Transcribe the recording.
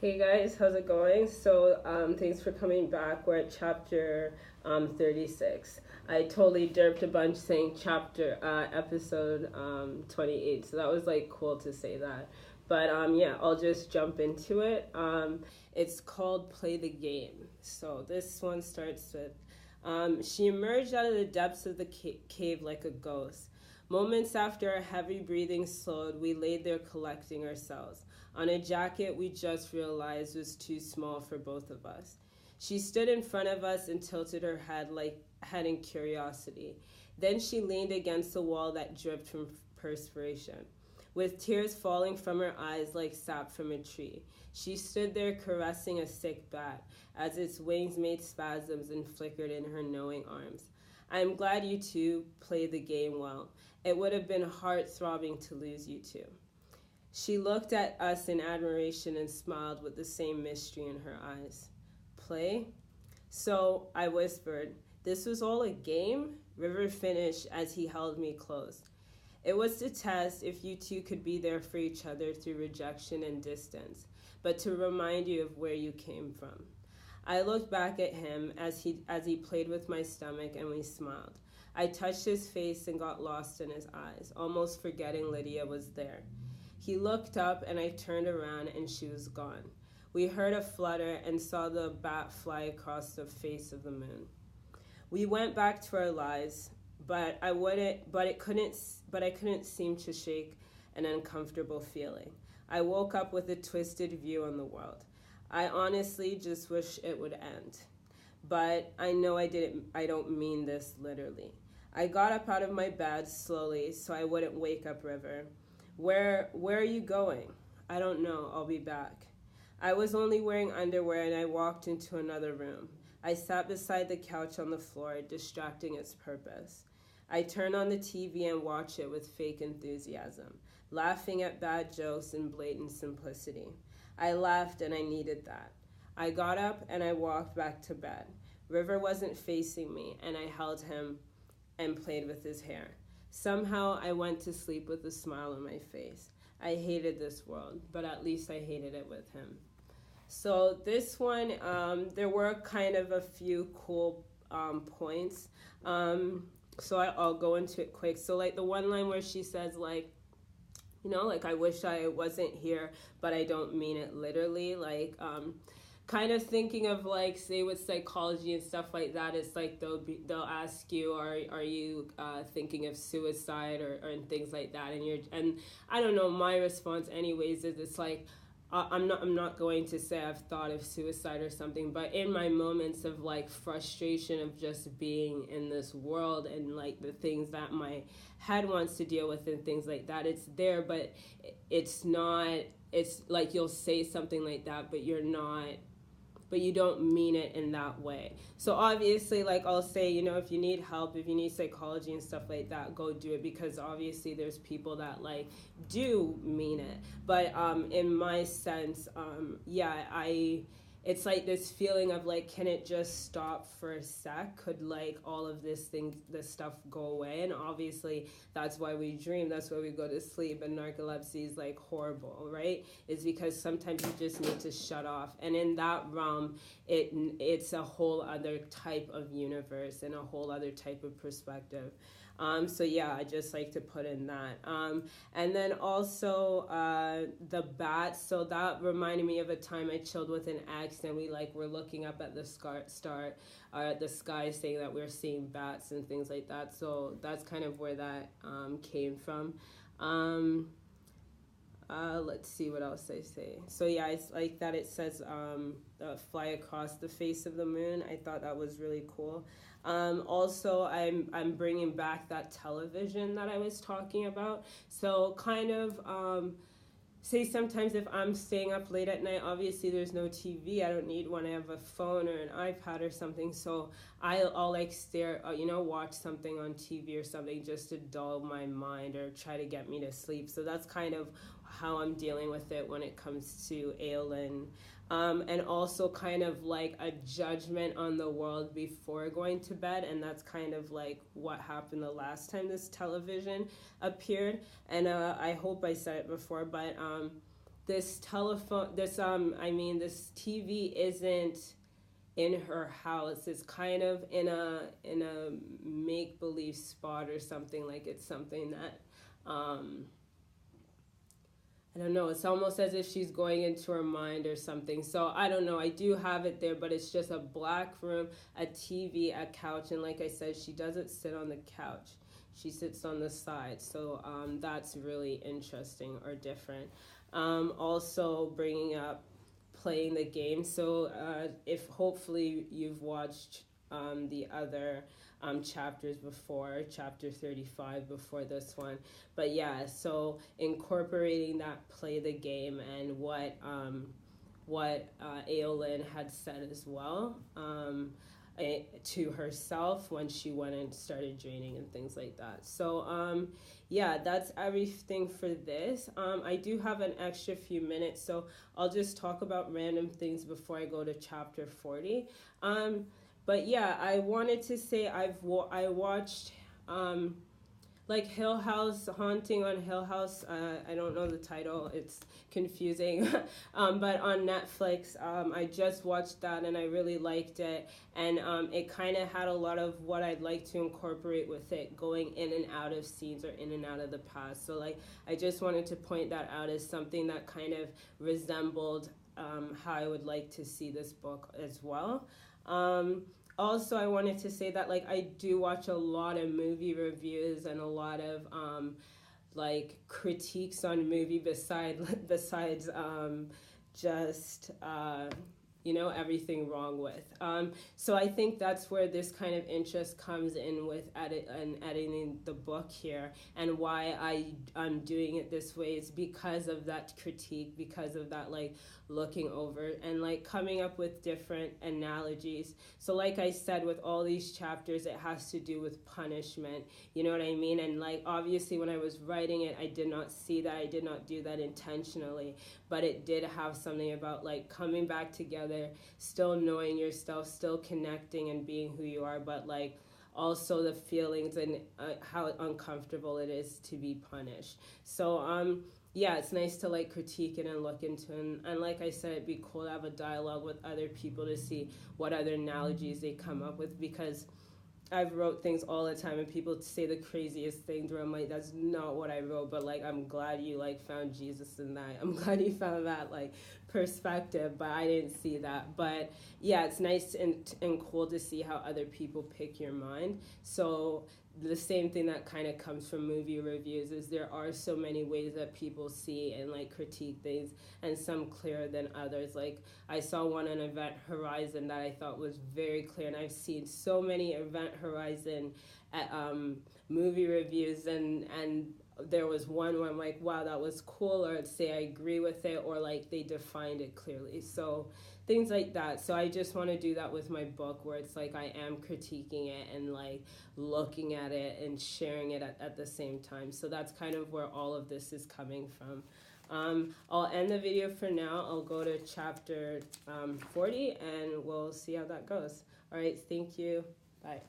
Hey guys, how's it going? Thanks for coming back. We're at chapter 36. I totally derped a bunch saying episode 28, so that was like cool to say that. Yeah, I'll just jump into it. It's called Play the Game. So this one starts with she emerged out of the depths of the cave like a ghost. Moments after our heavy breathing slowed, we laid there collecting ourselves on a jacket we just realized was too small for both of us. She stood in front of us and tilted her head in curiosity. Then she leaned against the wall that dripped from perspiration. With tears falling from her eyes like sap from a tree, she stood there caressing a sick bat as its wings made spasms and flickered in her knowing arms. I am glad you two played the game well. It would have been heart throbbing to lose you two. She looked at us in admiration and smiled with the same mystery in her eyes. Play? So, I whispered, this was all a game? River finished as he held me close. It was to test if you two could be there for each other through rejection and distance, but to remind you of where you came from. I looked back at him as he played with my stomach and we smiled. I touched his face and got lost in his eyes, almost forgetting Lydia was there. He looked up and I turned around and she was gone. We heard a flutter and saw the bat fly across the face of the moon. We went back to our lives, but I couldn't seem to shake an uncomfortable feeling. I woke up with a twisted view on the world. I honestly just wish it would end. But I know I don't mean this literally. I got up out of my bed slowly so I wouldn't wake up River. Where are you going? I don't know. I'll be back. I was only wearing underwear and I walked into another room. I sat beside the couch on the floor, distracting its purpose. I turned on the TV and watched it with fake enthusiasm, laughing at bad jokes and blatant simplicity. I laughed and I needed that. I got up and I walked back to bed. River wasn't facing me, and I held him and played with his hair. Somehow I went to sleep with a smile on my face. I hated this world, but at least I hated it with him. So this one, there were kind of a few cool points. I'll go into it quick. So like the one line where she says like, like I wish I wasn't here, but I don't mean it literally. Kind of thinking of like say with psychology and stuff like that, it's like they'll ask you are you thinking of suicide or and things like that, and I don't know, my response anyways is it's like I'm not going to say I've thought of suicide or something, but in my moments of like frustration of just being in this world and like the things that my head wants to deal with and things like that, it's there, but it's not. It's like you'll say something like that, but you don't mean it in that way. So obviously, like I'll say, if you need help, if you need psychology and stuff like that, go do it, because obviously there's people that like do mean it. But in my sense, it's like this feeling of like, can it just stop for a sec? Could like all of this stuff go away? And obviously that's why we dream, that's why we go to sleep, and narcolepsy is like horrible, right? Is because sometimes you just need to shut off. And in that realm, it's a whole other type of universe and a whole other type of perspective. I just like to put in that. And then also the bats. So that reminded me of a time I chilled with an ex, and we like were looking up at the the sky, saying that we're seeing bats and things like that. So that's kind of where that came from. Let's see what else I say. So yeah, it's like that. It says fly across the face of the moon. I thought that was really cool. Also, I'm bringing back that television that I was talking about. So kind of say sometimes if I'm staying up late at night, obviously there's no TV. I don't need one. I have a phone or an iPad or something. So I'll like watch something on TV or something just to dull my mind or try to get me to sleep. So that's kind of how I'm dealing with it when it comes to Aolin. And also kind of like a judgment on the world before going to bed, and that's kind of like what happened the last time this television appeared. And I hope I said it before, but this telephone, this TV isn't in her house. It's kind of in a make believe spot or something. Like it's something that I don't know, it's almost as if she's going into her mind or something. So I don't know. I do have it there, but it's just a black room, a TV, a couch, and like I said, she doesn't sit on the couch. She sits on the side. So that's really interesting or different. Also bringing up playing the game. So if hopefully you've watched the other chapters before, chapter 35 before this one. But yeah, so incorporating that play the game and what Eowyn had said as well to herself when she went and started draining and things like that. So yeah, that's everything for this. I do have an extra few minutes, so I'll just talk about random things before I go to chapter 40. But yeah, I wanted to say I watched like Hill House, Haunting on Hill House. I don't know the title, it's confusing. But on Netflix, I just watched that and I really liked it. And it kind of had a lot of what I'd like to incorporate with it, going in and out of scenes or in and out of the past. So like, I just wanted to point that out as something that kind of resembled how I would like to see this book as well. Also, I wanted to say that like I do watch a lot of movie reviews and a lot of like critiques on movie besides just you know, everything wrong with. So I think that's where this kind of interest comes in with editing the book here, and why I'm doing it this way is because of that critique, because of that like looking over and like coming up with different analogies. So like I said, with all these chapters, it has to do with punishment, you know what I mean? And like obviously when I was writing it, I did not see that, I did not do that intentionally, but it did have something about like coming back together, still knowing yourself, still connecting and being who you are, but like also the feelings and how uncomfortable it is to be punished. So yeah, it's nice to like critique it and look into it. And like I said, it'd be cool to have a dialogue with other people to see what other analogies they come up with, because I've wrote things all the time and people say the craziest things where I'm like, that's not what I wrote, but like I'm glad you like found Jesus in that. I'm glad you found that like perspective, but I didn't see that. But yeah, it's nice and cool to see how other people pick your mind. So the same thing that kind of comes from movie reviews is there are so many ways that people see and like critique things, and some clearer than others. Like I saw one on Event Horizon that I thought was very clear, and I've seen so many Event Horizon movie reviews, and there was one where I'm like, wow, that was cool, or say I agree with it, or like they defined it clearly. So things like that. So I just want to do that with my book, where it's like I am critiquing it and like looking at it and sharing it at the same time. So that's kind of where all of this is coming from. I'll end the video for now. I'll go to chapter 40 and we'll see how that goes. All right, thank you. Bye.